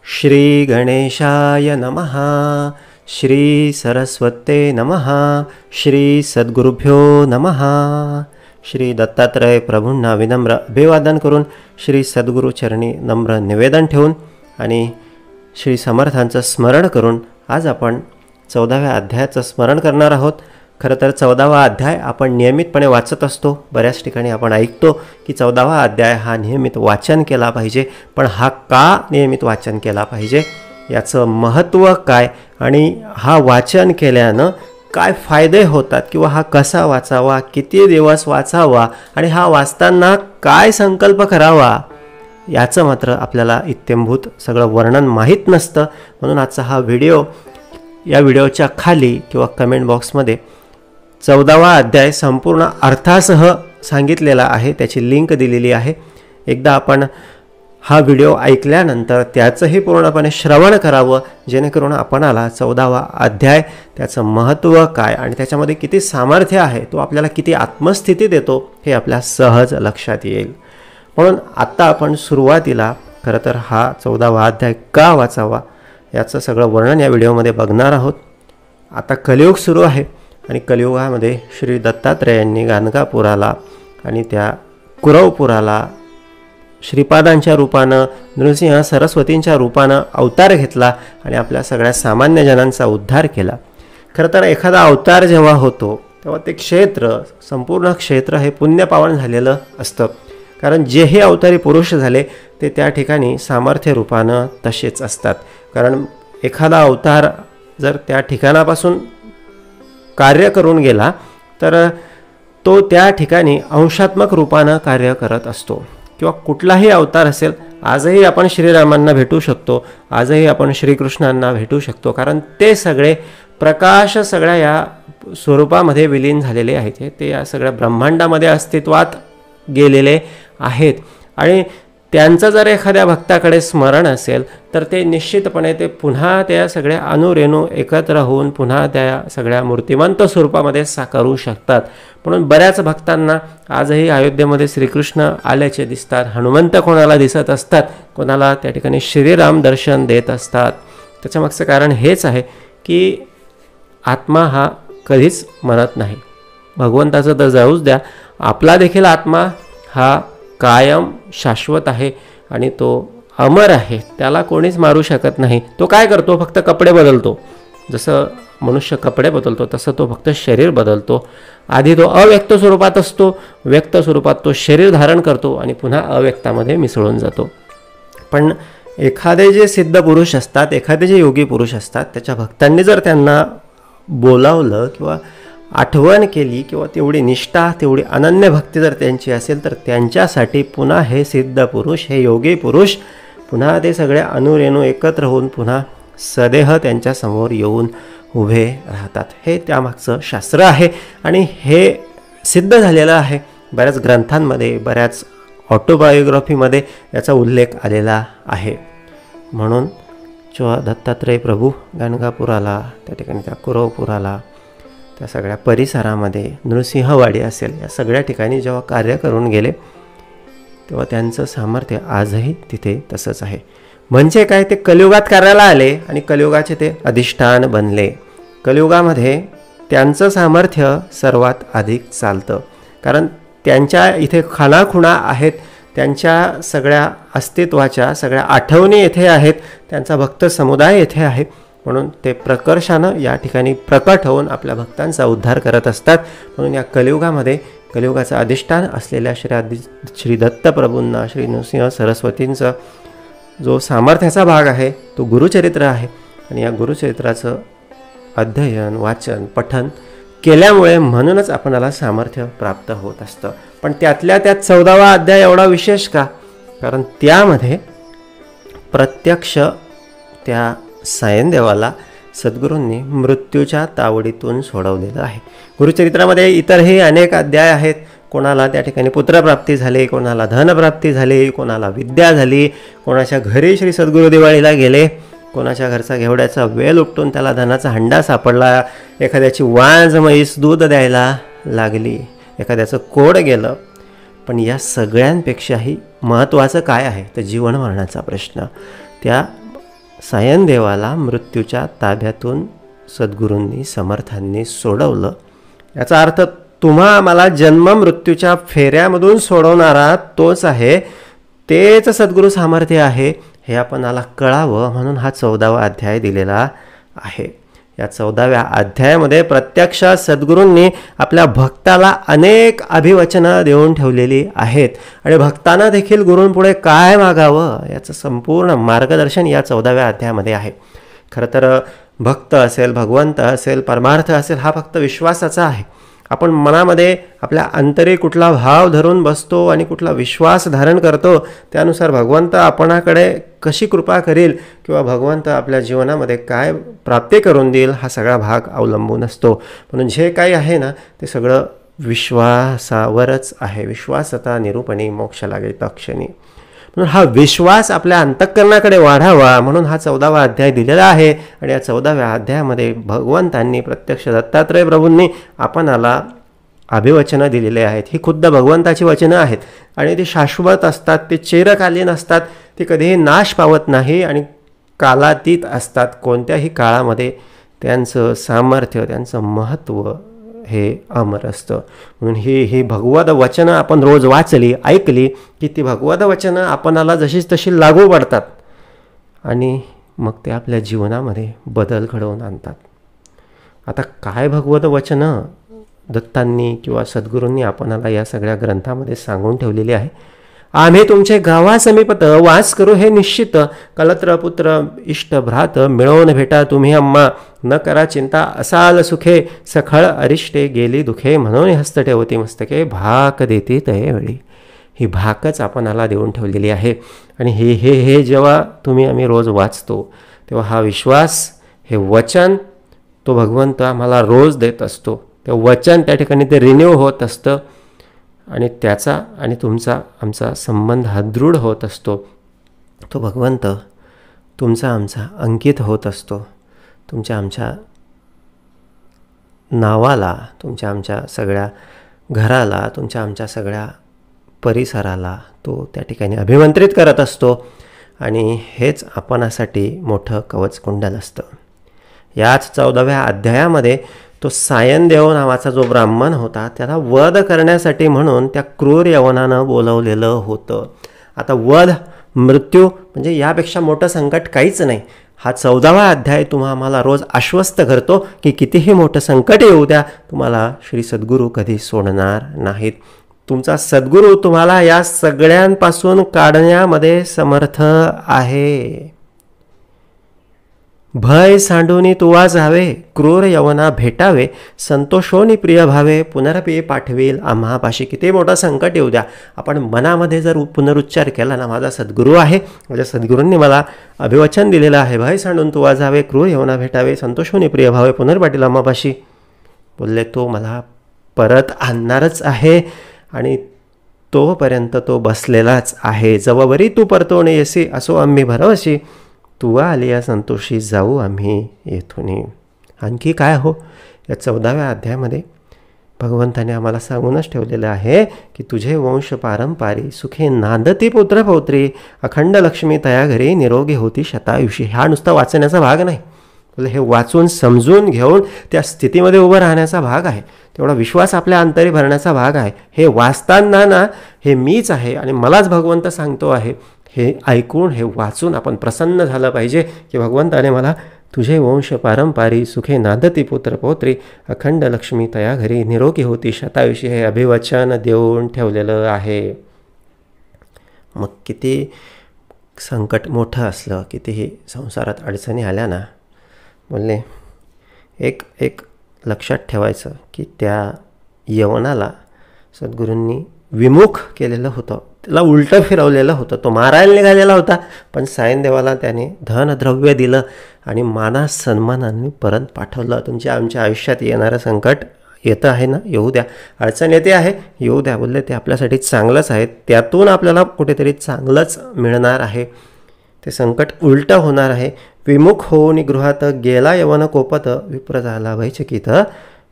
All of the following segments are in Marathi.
श्री गणेशाय नमः. श्री सरस्वते नमः. श्री सद्गुरुभ्यो नमः. श्री दत्तात्रय प्रभूंना विनम्र अभिवादन करून श्री सद्गुरुचरणी नम्र निवेदन ठेवून आणि श्री समर्थांचं स्मरण करून आज आपण 14व्या अध्यायाचं स्मरण करणार आहोत. खरं तर 14वा अध्याय आपण नियमितपणे वाचत असतो. बऱ्याच ठिकाणी आपण ऐकतो की 14वा अध्याय हा नियमित वाचन केला पाहिजे. पण हा का नियमित वाचन केला पाहिजे, याचं महत्त्व काय आणि हा वाचन केल्यानं काय फायदे होतात किंवा हा कसा वाचावा, किती दिवस वाचावा आणि हा वाचताना काय संकल्प करावा, याचं मात्र आपल्याला इत्थंभूत सगळं वर्णन माहीत नसतं. म्हणून आजचा हा व्हिडिओ, या व्हिडिओच्या खाली किंवा कमेंट बॉक्समध्ये 14वा अध्याय संपूर्ण अर्थासह सांगितलेला आहे, त्याची लिंक दिलेली आहे. एकदा आपण हा व्हिडिओ ऐकल्यानंतर त्याचंही पूर्णपणे श्रवण करावं, जेणेकरून आपणाला 14वा अध्याय, त्याचं महत्त्व काय आणि त्याच्यामध्ये किती सामर्थ्य आहे, तो आपल्याला किती आत्मस्थिती देतो हे आपल्या सहज लक्षात येईल. म्हणून आत्ता आपण सुरुवातीला खरं तर हा 14वा अध्याय का वाचावा याचं सगळं वर्णन या व्हिडिओमध्ये बघणार आहोत. आता कलियुग सुरू आहे आणि कलियुगामध्ये श्री दत्तात्रेयांनी गाणगापुराला आणि त्या कुरवपुराला श्रीपादांच्या रूपानं, नृसिंह सरस्वतींच्या रूपानं अवतार घेतला आणि आपल्या सगळ्या सामान्य जनांचा उद्धार केला. खरं तर एखादा अवतार जेव्हा होतो तेव्हा ते क्षेत्र, संपूर्ण क्षेत्र हे पुण्यपावन झालेलं असतं. कारण जेही अवतारी पुरुष झाले ते त्या ठिकाणी सामर्थ्य रूपानं तसेच असतात. कारण एखादा अवतार जर त्या ठिकाणापासून कार्य करून गेला तर तो त्या ठिकाणी अंशात्मक रूपानं कार्य करत असतो. किंवा कुठलाही अवतार असेल, आजही आपण श्रीरामांना भेटू शकतो, आजही आपण श्रीकृष्णांना भेटू शकतो, कारण ते सगळे प्रकाश सगळ्या या स्वरूपामध्ये विलीन झालेले आहेत. ते या सगळ्या ब्रह्मांडामध्ये अस्तित्वात गेलेले आहेत. आणि त्यांचं जर एखाद्या भक्ताकडे स्मरण असेल तर ते निश्चितपणे ते पुन्हा त्या सगळ्या अनुरेणू एकत्र होऊन पुन्हा त्या सगळ्या मूर्तिमंत स्वरूपामध्ये साकारू शकतात. म्हणून बऱ्याच भक्तांना आजही अयोध्येमध्ये श्रीकृष्ण आल्याचे दिसतात. हनुमंत कोणाला दिसत असतात, कोणाला त्या ठिकाणी श्रीराम दर्शन देत असतात. त्याच्यामागचं कारण हेच आहे की आत्मा हा कधीच मरत नाही. भगवंताचं तर जाऊच द्या, आपला देखील आत्मा हा कायम शाश्वत आहे आणि तो अमर आहे. त्याला कोणीच मारू शकत नाही. तो काय करतो, फक्त कपडे बदलतो. जसं मनुष्य कपडे बदलतो तसं तो फक्त शरीर बदलतो. आधी तो अव्यक्त स्वरूपात असतो, व्यक्त स्वरूपात तो शरीर धारण करतो आणि पुन्हा अव्यक्तामध्ये मिसळून जातो. पण एखादे जे सिद्ध पुरुष असतात, एखादे जे योगी पुरुष असतात, त्याच्या भक्तांनी जर त्यांना बोलावलं किंवा आठवण केली किंवा तेवढी निष्ठा, तेवढी अनन्य भक्ती जर त्यांची असेल तर त्यांच्यासाठी पुन्हा हे सिद्ध पुरुष, हे योगी पुरुष पुन्हा ते सगळे अनुरेणू एकत्र होऊन पुन्हा सदेह त्यांच्यासमोर येऊन उभे राहतात. हे त्यामागचं शास्त्र आहे आणि हे सिद्ध झालेलं आहे. बऱ्याच ग्रंथांमध्ये, बऱ्याच ऑटोबायोग्राफीमध्ये याचा उल्लेख आलेला आहे. म्हणून जेव्हा दत्तात्रय प्रभू गाणगापुराला, त्या ठिकाणी त्या कुरवपुराला, त्या सगळ्या परिसरामध्ये नृसिंहवाडी असेल, या सगळ्या ठिकाणी जेव्हा कार्य करून गेले तेव्हा त्यांचं सामर्थ्य आजही तिथे तसंच आहे. म्हणजे काय, ते कलियुगात कार्याला आले आणि कलियुगाचे ते अधिष्ठान बनले. कलियुगामध्ये त्यांचं सामर्थ्य सर्वात अधिक चालतं. कारण त्यांच्या इथे खाणाखुणा आहेत, त्यांच्या सगळ्या अस्तित्वाच्या सगळ्या आठवणी येथे आहेत, त्यांचा भक्त समुदाय येथे आहे. म्हणून ते प्रकर्षानं या ठिकाणी प्रकट होऊन आपल्या भक्तांचा उद्धार करत असतात. म्हणून या कलियुगामध्ये कलियुगाचं अधिष्ठान असलेल्या श्री दत्तप्रभूंना, श्री नृसिंह सरस्वतींचा जो सामर्थ्याचा भाग आहे तो गुरुचरित्र आहे. आणि या गुरुचरित्राचं अध्ययन, वाचन, पठन केल्यामुळे म्हणूनच आपणाला सामर्थ्य प्राप्त होत असतं. पण त्यातल्या त्यात 14वा अध्याय एवढा विशेष का? कारण त्यामध्ये प्रत्यक्ष त्या सायनदेवाला सद्गुरूंनी मृत्यूच्या तावडीतून सोडवलेलं आहे. गुरुचरित्रामध्ये इतरही अनेक अध्याय आहेत. कोणाला त्या ठिकाणी पुत्रप्राप्ती झाली, कोणाला धनप्राप्ती झाली, कोणाला विद्या झाली, कोणाच्या घरी श्री सद्गुरू दिवाळीला गेले, कोणाच्या घरचा घेवड्याचा वेल उपटून त्याला धनाचा हंडा सापडला, एखाद्याची वांज म्हैस दूध द्यायला लागली, एखाद्याचं कोड गेलं. पण या सगळ्यांपेक्षाही महत्त्वाचं काय आहे तर जीवन मरणाचा प्रश्न. त्या सायनदेवाला मृत्यूच्या ताब्यातून सद्गुरूंनी समर्थांनी सोडवलं. याचा अर्थ तुम्हा आम्हाला जन्म मृत्यूच्या फेऱ्यामधून सोडवणारा तोच आहे, तेच सद्गुरू सामर्थ्य आहे हे आपणाला कळावं म्हणून हा 14वा अध्याय दिलेला आहे. या 14व्या अध्यायामध्ये प्रत्यक्ष सद्गुरूंनी आपल्या भक्ताला अनेक अभिवचनं देऊन ठेवलेली आहेत आणि भक्तांना देखील गुरूंपुढे काय मागावं याचं संपूर्ण मार्गदर्शन या 14व्या अध्यायामध्ये आहे. खरं तर भक्त असेल, भगवंत असेल, परमार्थ असेल, हा फक्त विश्वासाचा आहे. आपण मनामध्ये आपल्या अंतरी कुठला भाव धरून बसतो आणि कुठला विश्वास धारण करतो त्यानुसार भगवंत आपणाकडे कशी कृपा करील किंवा भगवंत आपल्या जीवनामध्ये काय प्राप्ती करून देईल हा सगळा भाग अवलंबून असतो. म्हणून जे काही आहे ना ते सगळं विश्वासावरच आहे. विश्वासता निरूपणी मोक्ष लागे तक्षणी. म्हणून हा विश्वास आपल्या अंतःकरणाकडे वाढावा म्हणून हा 14वा अध्याय दिलेला आहे. आणि या 14व्या अध्यायामध्ये भगवंतांनी प्रत्यक्ष दत्तात्रय प्रभूंनी आपणाला अभिवचनं दिलेले आहेत. ही खुद्द भगवंताची वचनं आहेत आणि ती शाश्वत असतात, ते चिरकालीन असतात, ती कधीही नाश पावत नाही आणि कालातीत असतात. कोणत्याही काळामध्ये त्यांचं सामर्थ्य, त्यांचं महत्त्व हे अमर असतं. म्हणून ही भगवद वचनं आपण रोज वाचली, ऐकली की ती भगवद वचनं आपणाला जशीच तशी लागू पडतात आणि मग ते आपल्या जीवनामध्ये बदल घडवून आणतात. आता काय भगवद वचनं दत्तांनी किंवा सद्गुरूंनी आपणाला या सगळ्या ग्रंथामध्ये सांगून ठेवलेली आहे. आम्ही तुमचे गावासमीपत वास करू हे निश्चित. कलत्र पुत्र इष्ट भ्रात मिळवून भेटा तुम्ही अम्मा. न करा चिंता असाल सुखे. सखळ अरिष्टे गेली दुखे. म्हणून हस्त ठेवती मस्तके भाक देती तयवेळी. ही भाकच आपणाला देऊन ठेवलेली आहे. आणि हे जेव्हा आम्ही रोज वाचतो तेव्हा हा विश्वास, हे वचन तो भगवंत आम्हाला रोज देत असतो. ते वचन त्या ठिकाणी ते रिन्यू होत असतं आणि त्याचा आणि तुमचा आमचा संबंध हा दृढ होत असतो. तो भगवंत तुमचा आमचा अंकित होत असतो. तुमच्या आमच्या नावाला, तुमच्या आमच्या सगळ्या घराला, तुमच्या आमच्या सगळ्या परिसराला तो त्या ठिकाणी अभिमंत्रित करत असतो आणि हेच आपणासाठी मोठं कवचकुंडल असतं. याच 14व्या अध्यायामध्ये तो सायनदेव नावाचा जो ब्राह्मण होता त्याला वध करण्यासाठी म्हणून त्या क्रूर यवनानं बोलवलेलं होतं. आता वध, मृत्यू म्हणजे यापेक्षा मोठं संकट काहीच नाही. हा 14वा अध्याय आम्हाला रोज आश्वस्त करतो की कितीही मोठं संकट येऊ द्या, तुम्हाला श्री सद्गुरू कधी सोडणार नाहीत. तुमचा सद्गुरू तुम्हाला या सगळ्यांपासून काढण्यामध्ये समर्थ आहे. भय सांडूनी तुवा जावे, क्रूर यवना भेटावे, संतोषोनी प्रिय भावे, पुनरपी पाठवेल आम्हापाशी. किती मोठं संकट येऊ द्या, आपण मनामध्ये जर पुनरुच्चार केला ना, माझा सद्गुरू आहे, माझ्या सद्गुरूंनी मला अभिवचन दिलेलं आहे, भय सांडून तुवा जावे, क्रूर यवना भेटावे, संतोषोनी प्रिय भावे, पुनर्पाटील आम्हापाशी. बोलले तो मला परत आणणारच आहे आणि तोपर्यंत तो बसलेलाच आहे. जववरी तू परतवून येसी असो आम्ही भरवशी, तुवा आलिया संतोषी जाऊ आम्ही येथून. आणखी काय हो, या 14व्या अध्यायामध्ये भगवंताने आम्हाला सांगूनच ठेवलेलं आहे की तुझे वंश पारंपारी सुखे नांदती पुत्र पौत्री, अखंड लक्ष्मी तया घरी निरोगी होती शतायुषी. हा नुसता वाचण्याचा भाग नाही, हे वाचून समजून घेऊन त्या स्थितीमध्ये उभं राहण्याचा भाग आहे. तेवढा विश्वास आपल्या अंतरी भरण्याचा भाग आहे. हे वाचताना ना हे मीच आहे आणि मलाच भगवंत सांगतो आहे हे ऐकून, हे वाचून आपण प्रसन्न झालं पाहिजे की भगवंताने मला तुझे वंश पारंपारी सुखे नांदती पुत्र पौत्री, अखंड लक्ष्मी तया घरी निरोगी होती शतायुषी हे अभिवचन देऊन ठेवलेलं आहे. मग किती संकट मोठं असलं, कितीही संसारात अडचणी आल्या ना, बोलले एक लक्षात ठेवायचं की त्या यवनाला सद्गुरूंनी विमुख केलेलं होतं, त्याला उलटं फिरवलेलं होतं. तो मारायला निघालेला होता, पण सायनदेवाला त्याने धनद्रव्य दिलं आणि मानास सन्मानाने परत पाठवलं. तुमच्या आमच्या आयुष्यात येणारं संकट येतं आहे ना, येऊ द्या. अडचण येते आहे, येऊ द्या. बोलले ते आपल्यासाठी चांगलंच आहे, त्यातून आपल्याला कुठेतरी चांगलंच मिळणार आहे. ते संकट उलटं होणार आहे. विमुख होऊन गृहात गेला यवन कोपत, विप्र झाला भयचकित,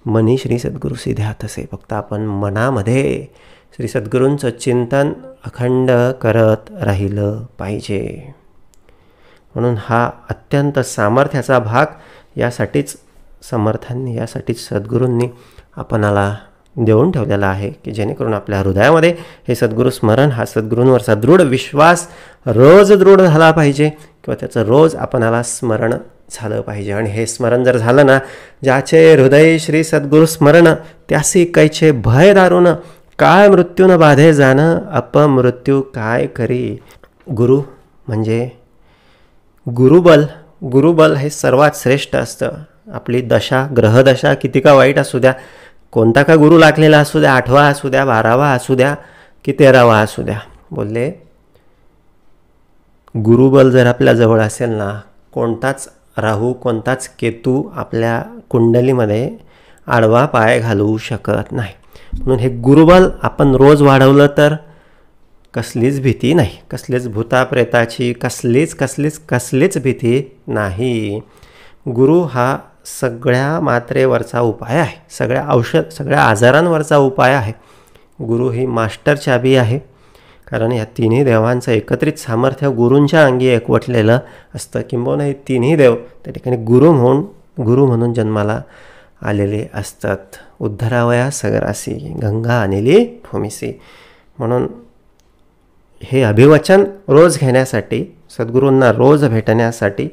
मनी श्री सद्गुरू सिद्ध्यात असे. फक्त आपण मनामध्ये श्री सद्गुरूंचं चिंतन अखंड करत राहिलं पाहिजे. म्हणून हा अत्यंत सामर्थ्याचा भाग. यासाठीच समर्थांनी, यासाठीच सद्गुरूंनी आपणाला देऊन ठेवलेला आहे की जेणेकरून आपल्या हृदयामध्ये हे सद्गुरू स्मरण, हा सद्गुरूंवरचा दृढ विश्वास रोज दृढ झाला पाहिजे किंवा त्याचं रोज आपणाला स्मरण झालं पाहिजे. आणि हे स्मरण जर झालं ना, ज्याचे हृदय श्री सद्गुरू स्मरण त्यासी कैचे भय दारुण, काय मृत्यून बाधे जाणं, अपमृत्यू काय करी. गुरु म्हणजे गुरुबल. गुरुबल हे सर्वात श्रेष्ठ असतं. आपली दशा, ग्रहदशा किती का वाईट असू द्या, कोणता का गुरु लागलेला असू द्या, 8वा असू द्या, 12वा असू द्या की 13वा असू द्या, बोलले गुरुबल जर आपल्या जवळ असेल ना, कोणताच राहू, कोणताच केतू आपल्या कुंडलीमध्ये आडवा पाय घालवू शकत नाही. म्हणून हे गुरुबल आपण रोज वाढवलं तर कसलीच भीती नाही, कसलीच भूताप्रेताची कसलीच भीती नाही. गुरु हा सगळ्या मात्रेवरचा उपाय आहे, सगळ्या आजारांवरचा उपाय आहे. गुरु ही मास्टर चाबी आहे. कारण या तिन्ही देवांचं एकत्रित सामर्थ्य गुरूंच्या अंगी एकवटलेलं असतं. किंबहुना हे तिन्ही देव त्या ठिकाणी गुरु म्हणून जन्माला आलेले असतात. उद्धरावया सगरासी, गंगा अनिली भूमिसी. म्हणून हे अभिवचन रोज घेण्यासाठी, सद्गुरूंना रोज भेटण्यासाठी,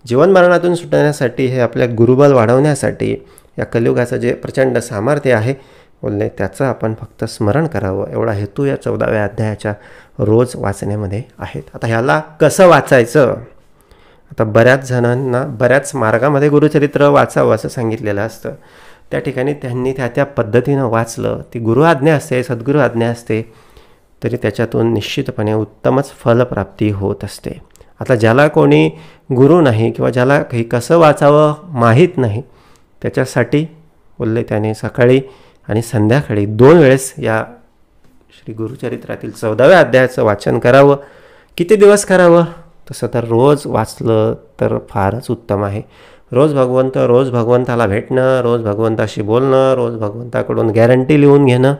जीवन मरणातून सुटण्यासाठी, हे आपल्या गुरुबल वाढवण्यासाठी, या कलियुगाचं जे प्रचंड सामर्थ्य आहे बोलले त्याचं आपण फक्त स्मरण करावं, एवढा हेतू या 14व्या अध्यायाच्या रोज वाचण्यामध्ये आहेत. आता ह्याला कसं वाचायचं? आता बऱ्याच जणांना बऱ्याच मार्गामध्ये गुरुचरित्र वाचावं असं सांगितलेलं असतं. त्या ठिकाणी त्यांनी त्या पद्धतीनं वाचलं, ती गुरु आज्ञा असते, सद्गुरू आज्ञा असते, तरी त्याच्यातून निश्चितपणे उत्तमच फलप्राप्ती होत असते. आता ज्याला कोणी गुरु नाही किंवा ज्याला काही कसं वाचावं माहीत नाही, त्याच्यासाठी बोलले त्याने सकाळी आणि संध्याकाळी 2 वेळेस या श्री गुरुचरित्रातील 14व्या अध्यायाचं वाचन करावं. किती दिवस करावं? तसं तर रोज वाचलं तर फारच उत्तम आहे. रोज भगवंताला भेटणं, रोज भगवंताशी बोलणं, रोज भगवंताकडून गॅरंटी लिहून घेणं,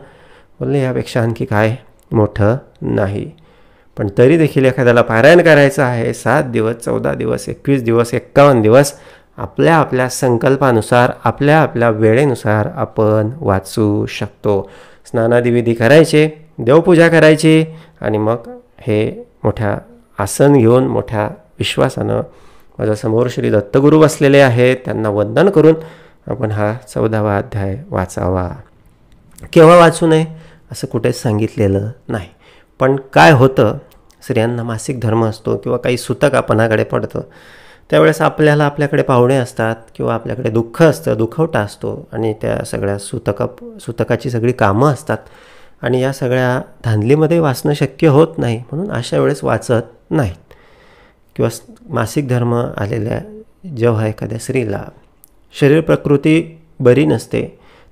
बोलले यापेक्षा आणखी काय मोठं नाही. पण तरी देखील एखाद्याला पारायण करायचं आहे 7 दिवस, 14 दिवस, 21 दिवस, 51 दिवस, आपल्या संकल्पानुसार, आपल्या वेळेनुसार आपण वाचू शकतो. स्नानादिविधी करायचे, देवपूजा करायची आणि मग हे मोठ्या आसन घेऊन मोठ्या विश्वासानं माझ्यासमोर श्री दत्तगुरू बसलेले आहेत, त्यांना वंदन करून आपण हा 14वा अध्याय वाचावा. केव्हा वाचू नये असं कुठेच सांगितलेलं नाही. पण काय होतं, स्त्रियांना मासिक धर्म असतो किंवा काही सुतक आपणाकडे पडतं, त्यावेळेस आपल्याकडे पाहुणे असतात किंवा आपल्याकडे दुःख असतं, दुखवटा असतो आणि त्या सगळ्या सुतकाची सगळी कामं असतात आणि या सगळ्या धांदलीमध्ये वाचणं शक्य होत नाही. म्हणून अशा वेळेस वाचत नाहीत. किंवा मासिक धर्म आलेल्या जेव्हा एखाद्या स्त्रीला शरीर प्रकृती बरी नसते,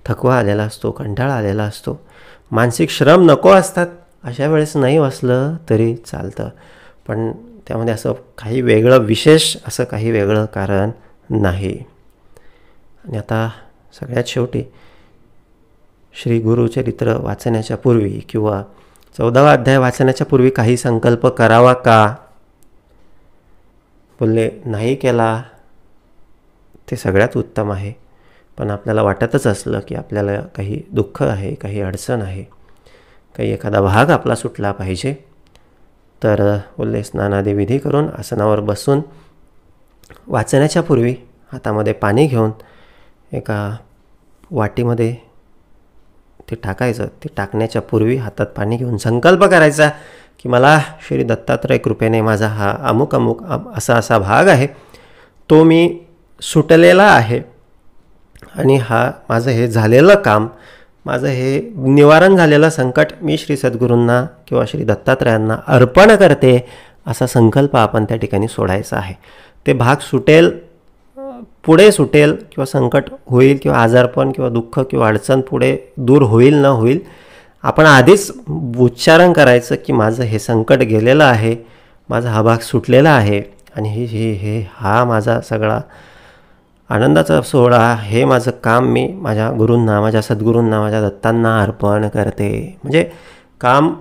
थकवा आलेला असतो, कंटाळा आलेला असतो, मानसिक श्रम नको असतात, अशा वेळेस नाही वाचलं तरी चालतं. पण त्यामध्ये असं काही वेगळं विशेष असं काही वेगळं कारण नाही. आणि आता सगळ्यात शेवटी श्री गुरुचरित्र वाचण्याच्या पूर्वी किंवा 14वा अध्याय वाचण्याच्या पूर्वी काही संकल्प करावा का? बोलले नाही केला ते सगळ्यात उत्तम आहे. पण आपल्याला वाटतच असलं की आपल्याला काही दुःख आहे, काही अडचण आहे, काही एखादा भाग आपला सुटला पाहिजे, तर बोलले स्नानादी विधी करून आसनावर बसून वाचण्याच्या पूर्वी हातामध्ये पाणी घेऊन एका वाटीमध्ये ते टाकायचं. ते टाकण्याच्या पूर्वी हातात पाणी घेऊन संकल्प करायचा की मला श्री दत्तात्रय कृपेने माझा हा अमुक असा भाग आहे, तो मी सुटलेला आहे आणि हा माझं हे झालेलं काम, माझं हे निवारण झालेलं संकट मी श्री सद्गुरूंना किंवा श्री दत्तात्रयांना अर्पण करते, असा संकल्प आपण त्या ठिकाणी सोडायचा आहे. ते भाग सुटेल, पुढे सुटेल किंवा संकट होईल किंवा आजारपण किंवा दुःख किंवा अडचण पुढे दूर होईल न होईल, आपण आधीच उच्चारण करायचं की माझं हे संकट गेलेलं आहे, माझा हा भाग सुटलेला आहे आणि हा माझा सगळा आनंदाचा सोहळा, हे माझं काम मी माझ्या गुरूंना, माझ्या सद्गुरूंना, माझ्या दत्तांना अर्पण करते. म्हणजे काम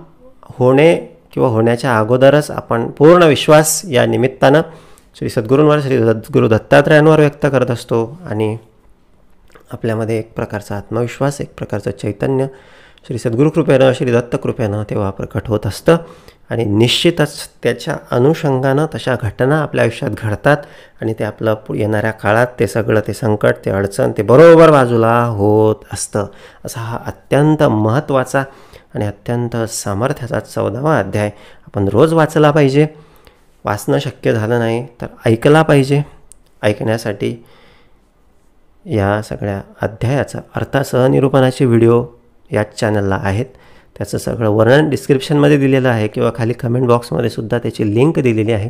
होणे किंवा होण्याच्या अगोदरच आपण पूर्ण विश्वास या निमित्तानं श्री सद्गुरूंवर श्री सद्गुरू दत्तात्रयांवर व्यक्त करत असतो आणि आपल्यामध्ये एक प्रकारचा आत्मविश्वास, एक प्रकारचं चैतन्य श्री सद्गुरुकृपेनं, श्री दत्तकृपेनं तेव्हा प्रकट होत असतं आणि निश्चितच त्याच्या अनुषंगानं तशा घटना आपल्या आयुष्यात घडतात आणि ते आपलं येणाऱ्या काळात ते सगळं, ते संकट, ते अडचण, ते बरोबर बाजूला होत असतं. असा हा अत्यंत महत्त्वाचा आणि अत्यंत सामर्थ्याचा 14वा अध्याय आपण रोज वाचला पाहिजे. वाचणं शक्य झालं नाही तर ऐकला पाहिजे. ऐकण्यासाठी या सगळ्या अध्यायाचा अर्थासह निरूपणाचे व्हिडिओ याच चॅनलला आहेत. त्याचं सगळं वर्णन डिस्क्रिप्शनमध्ये दिलेलं आहे किंवा खाली कमेंट बॉक्समध्ये सुद्धा त्याची लिंक दिलेली आहे.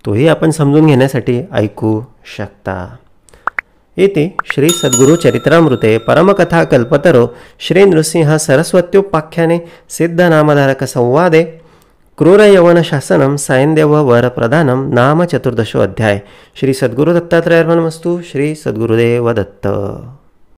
तोही आपण समजून घेण्यासाठी ऐकू शकता. इति श्री सद्गुरु चरित्रामृते परमकथा कल्पतरो श्री नृसिंह सरस्वत्युपाख्याने सिद्धनामधारक संवादे क्रूर यवन शासनम सायनदेव वर प्रधानम नाम 14 अध्याय. श्री सद्गुरु दत्तात्रयार्पणमस्तु. श्री सद्गुरुदेव दत्त.